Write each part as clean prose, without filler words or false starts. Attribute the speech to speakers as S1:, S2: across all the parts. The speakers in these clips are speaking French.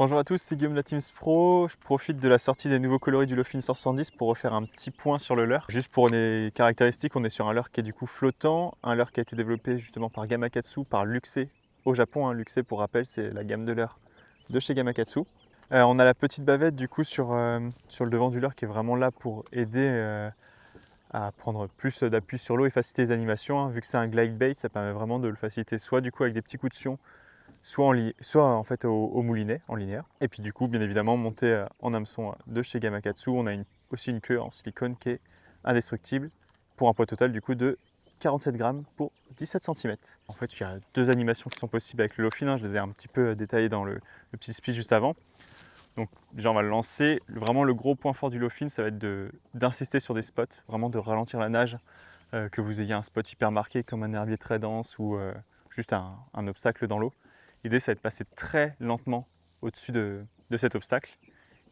S1: Bonjour à tous, c'est Guillaume de la Teams Pro. Je profite de la sortie des nouveaux coloris du Lofin 170 pour refaire un petit point sur le leurre. Juste pour les caractéristiques, on est sur un leurre qui est du coup flottant, un leurre qui a été développé justement par Gamakatsu, par Luxé au Japon. Luxé, pour rappel, c'est la gamme de leurre de chez Gamakatsu. On a la petite bavette du coup sur le devant du leurre qui est vraiment là pour aider à prendre plus d'appui sur l'eau et faciliter les animations. Vu que c'est un glide bait, ça permet vraiment de le faciliter soit du coup avec des petits coups de sion, soit en fait au moulinet en linéaire. Et puis du coup, bien évidemment, monté en hameçon de chez Gamakatsu, on a aussi une queue en silicone qui est indestructible pour un poids total du coup de 47 grammes pour 17 cm. En fait, il y a deux animations qui sont possibles avec le Lofin, je les ai un petit peu détaillées dans le petit speech juste avant. Donc déjà on va le lancer. Vraiment le gros point fort du Lofin, ça va être d'insister sur des spots, vraiment de ralentir la nage, que vous ayez un spot hyper marqué comme un herbier très dense ou juste un obstacle dans l'eau. L'idée, ça va être de passer très lentement au-dessus de cet obstacle.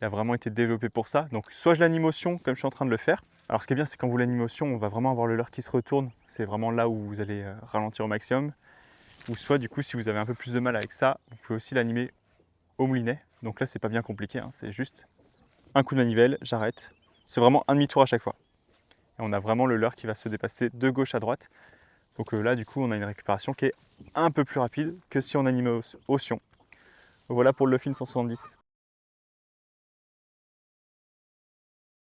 S1: Il a vraiment été développé pour ça. Donc, soit je l'anime motion, comme je suis en train de le faire. Alors, ce qui est bien, c'est quand vous l'animez motion, on va vraiment avoir le leurre qui se retourne. C'est vraiment là où vous allez ralentir au maximum. Ou soit, du coup, si vous avez un peu plus de mal avec ça, vous pouvez aussi l'animer au moulinet. Donc là, c'est pas bien compliqué, hein. C'est juste un coup de manivelle, j'arrête. C'est vraiment un demi-tour à chaque fois. Et on a vraiment le leurre qui va se dépasser de gauche à droite. Donc là, du coup, on a une récupération qui est un peu plus rapide que si on animait au sion. Voilà pour le Lofin 170.